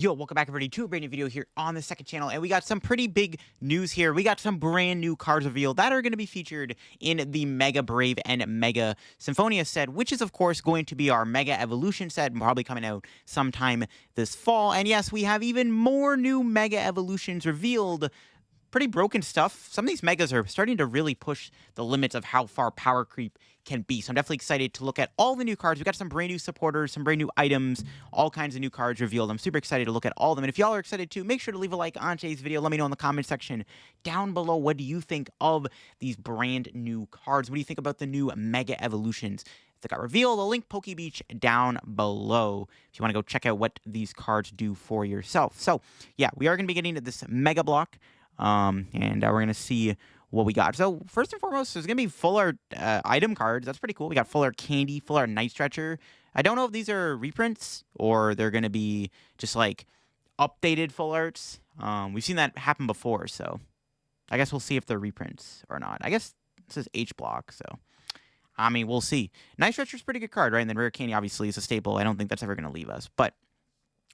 Yo, welcome back everybody to a brand new video here on the second channel, and we got some pretty big news here. We got some brand new cards revealed that are going to be featured in the Mega Brave and Mega Symphonia set, which is of course going to be our Mega Evolution set, probably coming out sometime this fall. And yes, we have even more new Mega Evolutions revealed. Pretty broken stuff. Some of these megas are starting to really push the limits of how far power creep can be. So I'm definitely excited to look at all the new cards. We got some brand new supporters, some brand new items, all kinds of new cards revealed. I'm super excited to look at all of them. And if y'all are excited too, make sure to leave a like on today's video. Let me know in the comment section down below, what do you think of these brand new cards? What do you think about the new Mega Evolutions that got revealed? I'll link PokeBeach down below if you want to go check out what these cards do for yourself. So yeah, we are going to be getting to this Mega Block. And we're going to see what we got. So first and foremost, there's going to be full art item cards. That's pretty cool. We got full art Candy, full art Night Stretcher. I don't know if these are reprints or they're going to be just like updated full arts. We've seen that happen before, so I guess we'll see if they're reprints or not. I guess this is H block, so I mean, we'll see. Night Stretcher's a pretty good card, right? And then Rare Candy obviously is a staple. I don't think that's ever going to leave us, but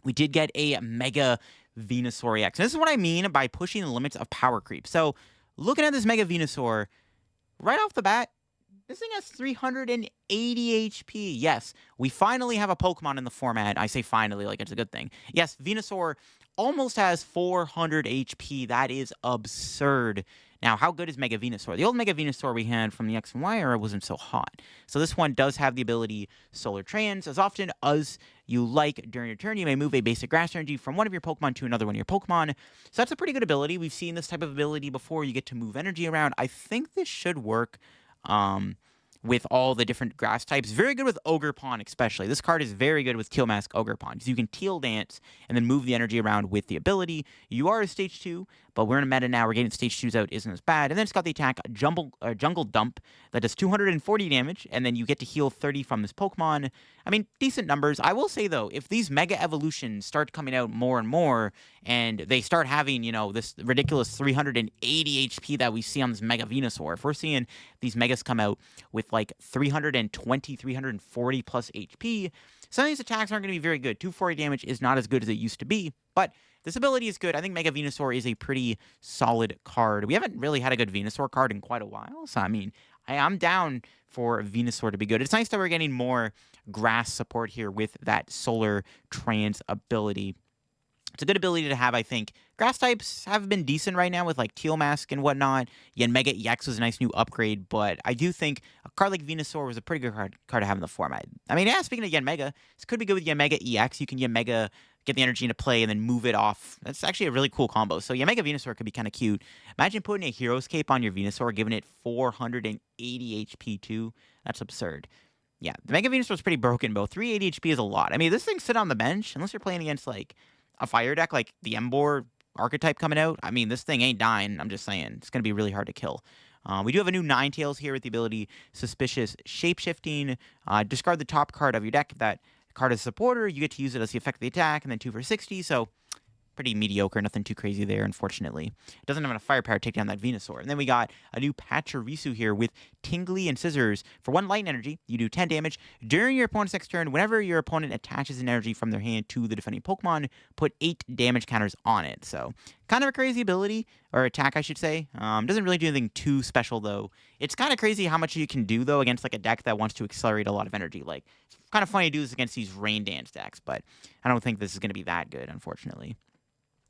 we did get a Mega Venusaur EX. And this is what I mean by pushing the limits of power creep. So, looking at this Mega Venusaur, right off the bat, this thing has 380 HP. Yes, we finally have a Pokemon in the format. I say finally, like it's a good thing. Yes, Venusaur almost has 400 HP. That is absurd. Now, how good is Mega Venusaur? The old Mega Venusaur we had from the X and Y era wasn't so hot. So this one does have the ability Solar Trans. As often as you like during your turn, you may move a basic grass energy from one of your Pokemon to another one of your Pokemon. So that's a pretty good ability. We've seen this type of ability before. You get to move energy around. I think this should work with all the different grass types. Very good with Ogerpon especially. This card is very good with Teal Mask Ogerpon, because you can Teal Dance and then move the energy around with the ability. You are a Stage 2, but we're in a meta now. We're getting Stage 2s out isn't as bad. And then it's got the attack Jungle Dump that does 240 damage, and then you get to heal 30 from this Pokemon. I mean, decent numbers. I will say, though, if these Mega Evolutions start coming out more and more, and they start having, you know, this ridiculous 380 HP that we see on this Mega Venusaur, if we're seeing these Megas come out with like 320, 340 plus HP, some of these attacks aren't going to be very good. 240 damage is not as good as it used to be, but this ability is good. I think Mega Venusaur is a pretty solid card. We haven't really had a good Venusaur card in quite a while, so I mean, I'm down for Venusaur to be good. It's nice that we're getting more grass support here with that Solar Trans ability. It's a good ability to have, I think. Grass types have been decent right now with like Teal Mask and whatnot. Mega EX was a nice new upgrade, but I do think a card like Venusaur was a pretty good card to have in the format. I mean, yeah, speaking of Mega, this could be good with Mega EX. You can Mega get the energy into play and then move it off. That's actually a really cool combo. So Mega Venusaur could be kind of cute. Imagine putting a Hero's Cape on your Venusaur, giving it 480 HP too. That's absurd. Yeah, the Mega Venusaur is pretty broken, though. 380 HP is a lot. I mean, this thing sit on the bench, unless you're playing against like a fire deck like the Emboar archetype coming out. I mean, this thing ain't dying. I'm just saying. It's going to be really hard to kill. We do have a new Ninetales here with the ability Suspicious Shapeshifting. Discard the top card of your deck. If that card is a supporter, you get to use it as the effect of the attack, and then 2 for 60. So pretty mediocre, nothing too crazy there, unfortunately. It doesn't have enough firepower to take down that Venusaur. And then we got a new Pachirisu here with Tingly and Scissors. For 1 light energy, you do 10 damage. During your opponent's next turn, whenever your opponent attaches an energy from their hand to the defending Pokemon, put 8 damage counters on it. So, kind of a crazy ability, or attack, I should say. Doesn't really do anything too special, though. It's kind of crazy how much you can do, though, against like a deck that wants to accelerate a lot of energy. Like, it's kind of funny to do this against these Rain Dance decks, but I don't think this is going to be that good, unfortunately.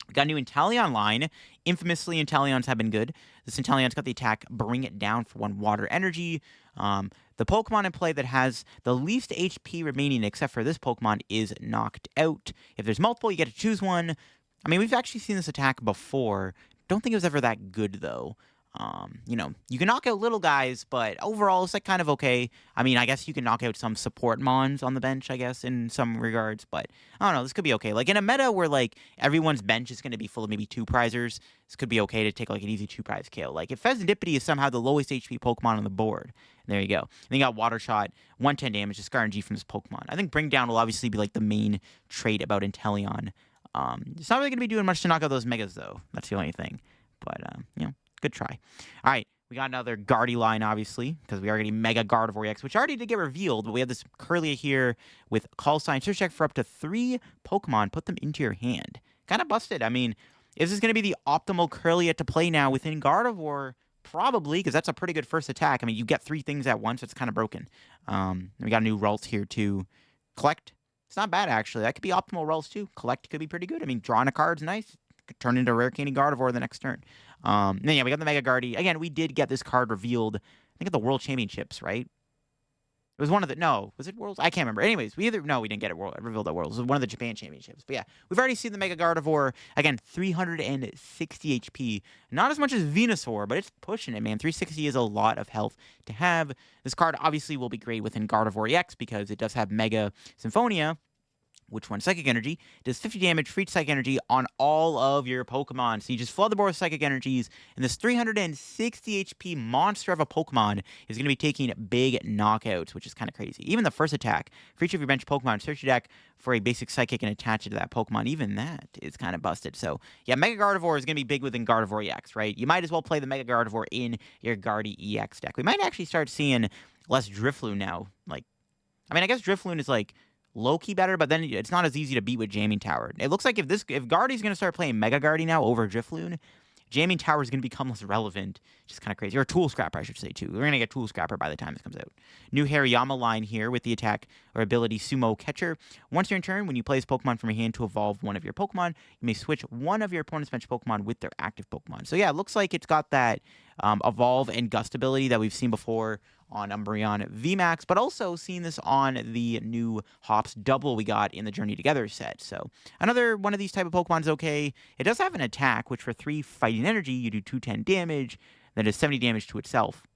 We got a new Intellon line. Infamously, Intellons have been good. This Intellion's got the attack Bring It Down for 1 water energy. The Pokemon in play that has the least HP remaining, except for this Pokemon, is knocked out. If there's multiple, you get to choose one. I mean, we've actually seen this attack before. Don't think it was ever that good, though. You know, you can knock out little guys, but overall, it's like kind of okay. I mean, I guess you can knock out some support mons on the bench, I guess, in some regards, but I don't know, this could be okay. Like in a meta where like everyone's bench is going to be full of maybe 2 prizers, this could be okay to take like an easy 2 prize kill. Like if Pheasantipity is somehow the lowest HP Pokemon on the board, there you go. And then you got Water Shot, 110 damage, Discard Energy from this Pokemon. I think Bring Down will obviously be like the main trait about Intellon. It's not really going to be doing much to knock out those Megas, though. That's the only thing. But, you know, good try. All right, We got another Guardy line, obviously, because we are getting Mega Gardevoir EX, which already did get revealed, but we have this Curlia here with Call Sign. Search check for up to 3 Pokemon. Put them into your hand. Kind of busted. I mean, is this going to be the optimal Curlia to play now within Gardevoir? Probably, because that's a pretty good first attack. I mean, you get 3 things at once. It's kind of broken. We got a new Ralts here, too. Collect. It's not bad, actually. That could be optimal Ralts, too. Collect could be pretty good. I mean, drawing a card's nice. Could turn into a Rare Candy Gardevoir the next turn. Then, yeah, we got the Mega Guardy. Again, we did get this card revealed, I think, at the World Championships, right? It was one of the... No. Was it Worlds? I can't remember. Anyways, we didn't get it revealed at Worlds. It was one of the Japan Championships. But yeah, we've already seen the Mega Gardevoir. Again, 360 HP. Not as much as Venusaur, but it's pushing it, man. 360 is a lot of health to have. This card obviously will be great within Gardevoir EX because it does have Mega Symphonia, which one? Psychic Energy. Does 50 damage for each Psychic Energy on all of your Pokemon. So you just flood the board with Psychic Energies, and this 360 HP monster of a Pokemon is going to be taking big knockouts, which is kind of crazy. Even the first attack, for each of your bench Pokemon, search your deck for a basic Psychic and attach it to that Pokemon. Even that is kind of busted. So yeah, Mega Gardevoir is going to be big within Gardevoir EX, right? You might as well play the Mega Gardevoir in your Guardy EX deck. We might actually start seeing less Drifloon now. Like, I mean, I guess Drifloon is like low-key better, but then it's not as easy to beat with Jamming Tower. It looks like if Guardy's going to start playing Mega Guardy now over Drifloon, Jamming Tower is going to become less relevant, which is kind of crazy. Or Tool Scrapper, I should say, too. We're going to get Tool Scrapper by the time this comes out. New Hariyama line here with the attack or ability Sumo Catcher. Once you're in turn, when you play this Pokemon from your hand to evolve one of your Pokemon, you may switch one of your opponent's bench Pokemon with their active Pokemon. So yeah, it looks like it's got that Evolve and Gust ability that we've seen before on Umbreon VMAX, but also seen this on the new Hops Double we got in the Journey Together set. So another one of these type of Pokemon is okay. It does have an attack, which for 3 fighting energy, you do 210 damage, that does 70 damage to itself.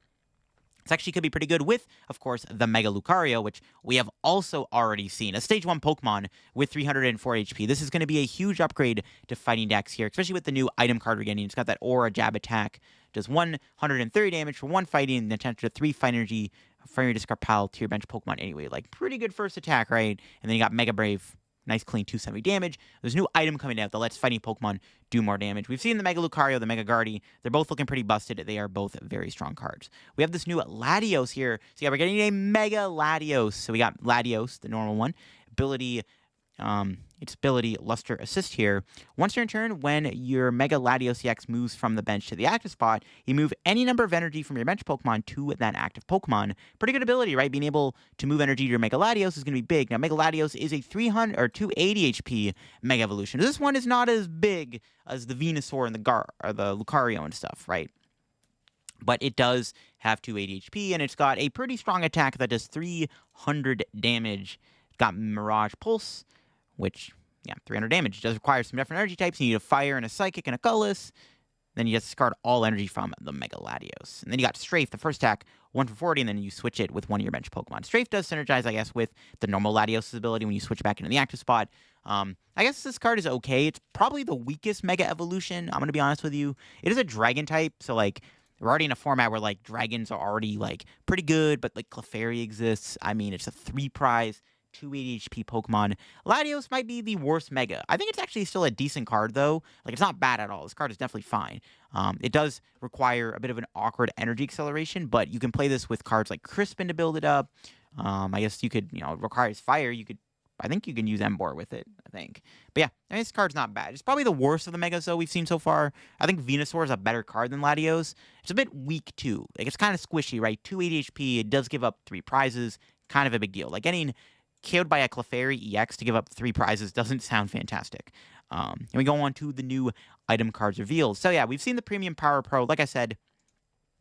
This actually could be pretty good with, of course, the Mega Lucario, which we have also already seen. A Stage 1 Pokemon with 304 HP. This is going to be a huge upgrade to fighting decks here, especially with the new item card we're getting. It's got that Aura Jab attack. Does 130 damage for 1 fighting, and then attached to 3 fight energy from your discard pile to your bench Pokemon anyway. Like, pretty good first attack, right? And then you got Mega Brave. Nice, clean 270 damage. There's a new item coming out that lets fighting Pokemon do more damage. We've seen the Mega Lucario, the Mega Guardy. They're both looking pretty busted. They are both very strong cards. We have this new Latios here. So yeah, we're getting a Mega Latios. So we got Latios, the normal one. Its ability Luster Assist here. Once you're in turn, when your Mega Latios EX moves from the bench to the active spot, you move any number of energy from your bench Pokemon to that active Pokemon. Pretty good ability, right? Being able to move energy to your Mega Latios is going to be big. Now, Mega Latios is a 300 or 280 HP Mega Evolution. This one is not as big as the Venusaur and the Lucario and stuff, right? But it does have 280 HP, and it's got a pretty strong attack that does 300 damage. It's got Mirage Pulse, which, yeah, 300 damage. It does require some different energy types. You need a Fire and a Psychic and a Colorless. Then you just discard all energy from the Mega Latios. And then you got Strafe, the first attack, 1 for 40, and then you switch it with one of your bench Pokemon. Strafe does synergize, I guess, with the normal Latios' ability when you switch it back into the active spot. I guess this card is okay. It's probably the weakest Mega Evolution, I'm going to be honest with you. It is a Dragon type, so, like, we're already in a format where, like, dragons are already, like, pretty good, but, like, Clefairy exists. I mean, it's a 3-prize, 280 HP Pokemon. Latios might be the worst Mega. I think it's actually still a decent card, though. Like, it's not bad at all. This card is definitely fine. It does require a bit of an awkward energy acceleration, but you can play this with cards like Crispin to build it up. I guess you could, it requires Fire. I think you can use Emboar with it, I think. But yeah, I mean, this card's not bad. It's probably the worst of the Megas, though, we've seen so far. I think Venusaur is a better card than Latios. It's a bit weak, too. Like, it's kind of squishy, right? 280 HP, it does give up 3 prizes. Kind of a big deal. Like, getting KO'd by a Clefairy EX to give up 3 prizes doesn't sound fantastic. And we go on to the new item cards revealed. So yeah, we've seen the Premium Power Pro. Like I said,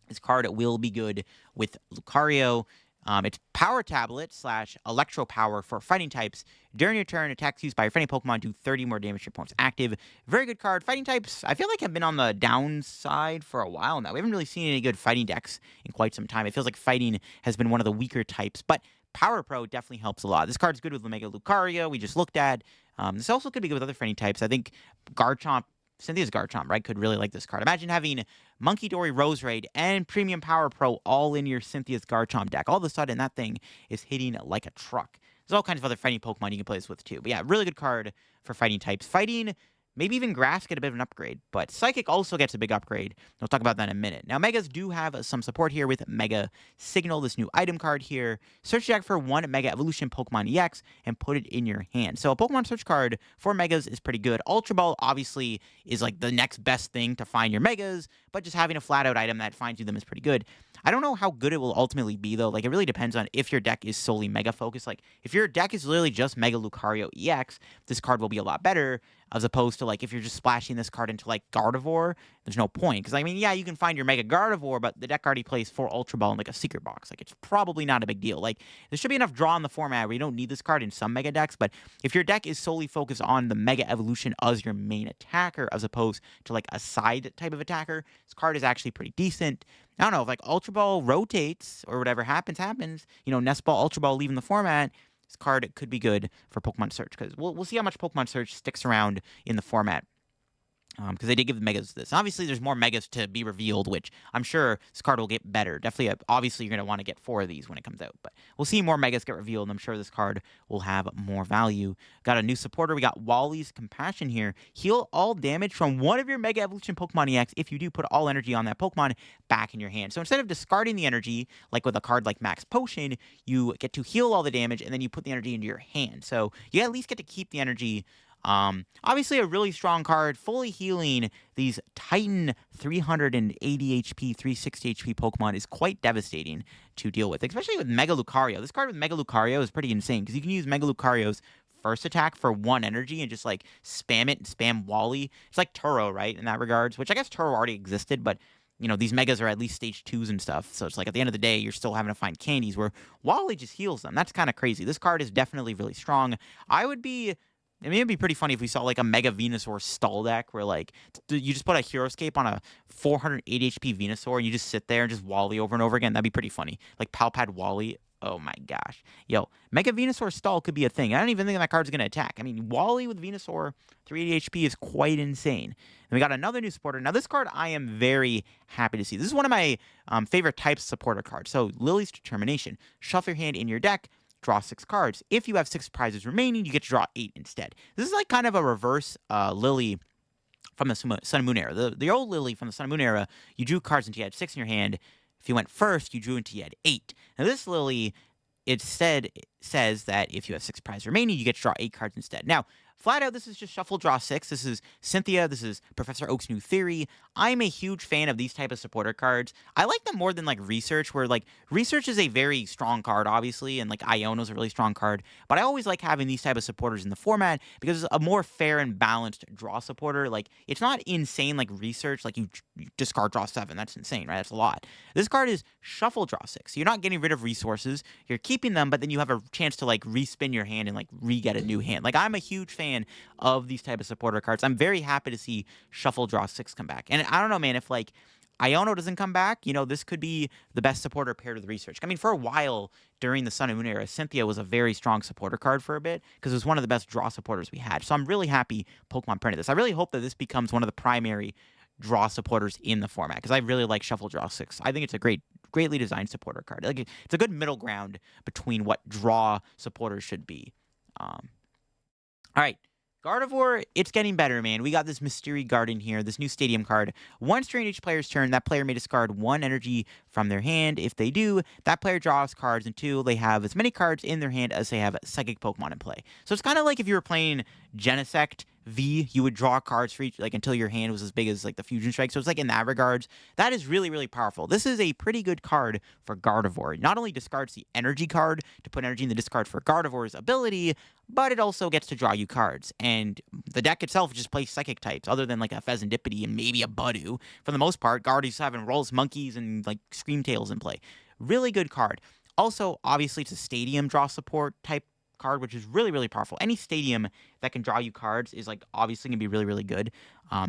this card will be good with Lucario. It's Power Tablet / Electro Power for fighting types. During your turn, attacks used by your fighting Pokemon do 30 more damage to your opponent's active. Very good card. Fighting types, I feel like, have been on the downside for a while now. We haven't really seen any good fighting decks in quite some time. It feels like fighting has been one of the weaker types, but Power Pro definitely helps a lot. This card's good with Mega Lucario, we just looked at. This also could be good with other fighting types. I think Garchomp, Cynthia's Garchomp, right, could really like this card. Imagine having Monkey Dory, Roserade, and Premium Power Pro all in your Cynthia's Garchomp deck. All of a sudden, that thing is hitting like a truck. There's all kinds of other fighting Pokemon you can play this with, too. But yeah, really good card for fighting types. Fighting Maybe even Grass get a bit of an upgrade, but Psychic also gets a big upgrade. We'll talk about that in a minute. Now, Megas do have some support here with Mega Signal, this new item card here. Search your deck for one Mega Evolution Pokemon EX and put it in your hand. So a Pokemon search card for Megas is pretty good. Ultra Ball obviously is like the next best thing to find your Megas, but just having a flat-out item that finds you them is pretty good. I don't know how good it will ultimately be, though. Like, it really depends on if your deck is solely Mega focused. Like, if your deck is literally just Mega Lucario EX, this card will be a lot better, as opposed to, like, if you're just splashing this card into, like, Gardevoir, there's no point. Because, I mean, yeah, you can find your Mega Gardevoir, but the deck already plays 4 Ultra Ball in, like, a secret box. Like, it's probably not a big deal. Like, there should be enough draw in the format where you don't need this card in some Mega decks, but if your deck is solely focused on the Mega Evolution as your main attacker, as opposed to, like, a side type of attacker, this card is actually pretty decent. I don't know, if, like, Ultra Ball rotates, or whatever happens, you know, Nest Ball, Ultra Ball leaving the format, this card could be good for Pokemon Search, because we'll see how much Pokemon Search sticks around in the format. Because they did give the Megas this. Obviously, there's more Megas to be revealed, which I'm sure this card will get better. Definitely, obviously, you're going to want to get 4 of these when it comes out. But we'll see more Megas get revealed, and I'm sure this card will have more value. Got a new supporter. We got Wally's Compassion here. Heal all damage from one of your Mega Evolution Pokemon EX. If you do, put all energy on that Pokemon back in your hand. So instead of discarding the energy, like with a card like Max Potion, you get to heal all the damage, and then you put the energy into your hand. So you at least get to keep the energy. Obviously a really strong card, fully healing these Titan 380 HP, 360 HP Pokemon is quite devastating to deal with, especially with Mega Lucario. This card with Mega Lucario is pretty insane, because you can use Mega Lucario's first attack for 1 energy and just, like, spam it and spam Wally. It's like Turo, right, in that regards, which I guess Turo already existed, but you know, these Megas are at least stage 2s and stuff, so it's like at the end of the day, you're still having to find candies where Wally just heals them. That's kind of crazy. This card is definitely really strong. I mean, it'd be pretty funny if we saw, like, a Mega Venusaur stall deck where, like, you just put a Heroescape on a 480 HP Venusaur and you just sit there and just Wally over and over again. That'd be pretty funny. Like, Palpad Wally. Oh, my gosh. Yo, Mega Venusaur stall could be a thing. I don't even think that card's going to attack. I mean, Wally with Venusaur, 380 HP is quite insane. And we got another new supporter. Now, this card I am very happy to see. This is one of my favorite types of supporter cards. So, Lily's Determination. Shuffle your hand in your deck. Draw 6 cards. If you have 6 prizes remaining, you get to draw 8 instead. This is like kind of a reverse Lily from the Sun and Moon era. The old Lily from the Sun and Moon era, you drew cards until you had 6 in your hand. If you went first, you drew until you had 8. Now this Lily, it says that if you have 6 prizes remaining, you get to draw 8 cards instead. Now, flat out, this is just shuffle, draw 6. This is Cynthia. This is Professor Oak's new theory. I'm a huge fan of these type of supporter cards. I like them more than, like, Research, where, like, Research is a very strong card, obviously, and, like, Iono's a really strong card. But I always like having these type of supporters in the format because it's a more fair and balanced draw supporter. Like, it's not insane like Research. Like, you discard, draw 7. That's insane, right? That's a lot. This card is shuffle, draw 6. So you're not getting rid of resources. You're keeping them, but then you have a chance to, like, respin your hand and, like, re-get a new hand. Like, I'm a huge fan of these type of supporter cards. I'm very happy to see shuffle, draw 6 come back. And I don't know, man, if, like, Iono doesn't come back, you know, this could be the best supporter paired with Research. I mean, for a while during the Sun and Moon era, Cynthia was a very strong supporter card for a bit because it was one of the best draw supporters we had. So I'm really happy Pokemon printed this. I really hope that this becomes one of the primary draw supporters in the format because I really like shuffle, draw 6. I think it's a greatly designed supporter card. Like, it's a good middle ground between what draw supporters should be. All right. Gardevoir, it's getting better, man. We got this Mystery Garden here, this new stadium card. Once during each player's turn, that player may discard 1 energy from their hand. If they do, that player draws cards until they have as many cards in their hand as they have Psychic Pokemon in play. So it's kind of like if you were playing Genesect V, you would draw cards for each, like, until your hand was as big as, like, the Fusion Strike. So it's like in that regards, that is really, really powerful. This is a pretty good card for Gardevoir. It not only discards the energy card to put energy in the discard for Gardevoir's ability, but it also gets to draw you cards. And the deck itself just plays Psychic types, other than, like, a Pheasantipity and maybe a Budew. For the most part, Guardians having Rolls Monkeys and, like, Screamtails in play. Really good card. Also, obviously, it's a stadium draw support type card, which is really, really powerful. Any stadium that can draw you cards is, like, obviously going to be really, really good.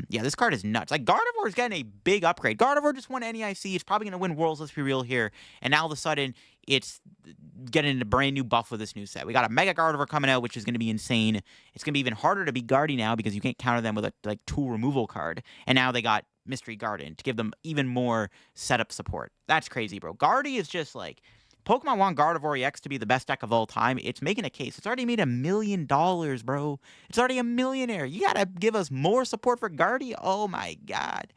Yeah, this card is nuts. Like, Gardevoir is getting a big upgrade. Gardevoir just won NEIC. It's probably going to win Worlds, let's be real here. And now, all of a sudden, it's getting a brand new buff with this new set. We got a Mega Gardevoir coming out, which is going to be insane. It's going to be even harder to beat Guardy now because you can't counter them with a, like, tool removal card. And now they got Mystery Garden to give them even more setup support. That's crazy, bro. Guardy is just, like, Pokemon want Gardevoir EX to be the best deck of all time. It's making a case. It's already made $1 million, bro. It's already a millionaire. You gotta give us more support for Guardy. Oh my god.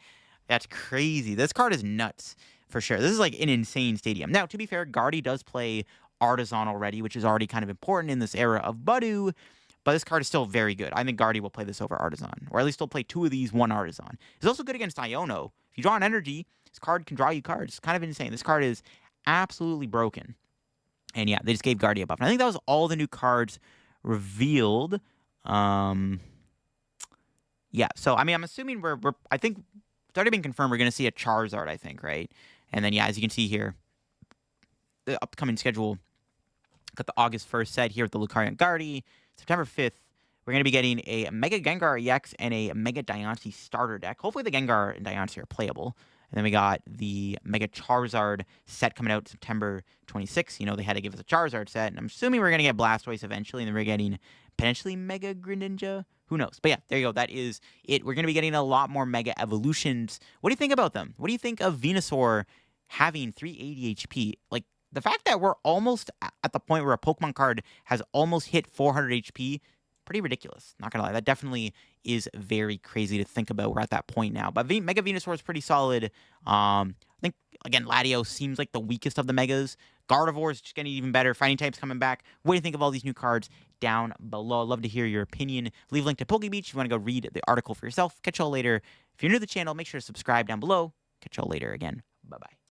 That's crazy. This card is nuts, for sure. This is like an insane stadium. Now, to be fair, Guardy does play Artisan already, which is already kind of important in this era of Budu, but this card is still very good. I think Guardy will play this over Artisan, or at least he'll play 2 of these, 1 Artisan. It's also good against Iono. If you draw an energy, this card can draw you cards. It's kind of insane. This card is absolutely broken. And yeah, they just gave Guardy a buff. And I think that was all the new cards revealed. Yeah, so I mean, I'm assuming I think it's already been confirmed we're going to see a Charizard, I think, right? And then, yeah, as you can see here, the upcoming schedule, got the August 1st set here with the Lucario Guardy. September 5th, we're going to be getting a Mega Gengar EX and a Mega Diancie starter deck. Hopefully the Gengar and Diancie are playable. And then we got the Mega Charizard set coming out September 26th. You know, they had to give us a Charizard set. And I'm assuming we're going to get Blastoise eventually. And then we're getting potentially Mega Greninja. Who knows? But yeah, there you go. That is it. We're going to be getting a lot more Mega Evolutions. What do you think about them? What do you think of Venusaur having 380 HP? Like, the fact that we're almost at the point where a Pokemon card has almost hit 400 HP, pretty ridiculous. Not gonna lie. That definitely is very crazy to think about. We're at that point now. But Mega Venusaur is pretty solid. I think, again, Ldio seems like the weakest of the Megas. Gardevoir is just getting even better. Fighting types coming back. What do you think of all these new cards? Down below. I'd love to hear your opinion. Leave a link to PokeBeach if you want to go read the article for yourself. Catch y'all later. If you're new to the channel, make sure to subscribe down below. Catch y'all later again. Bye-bye.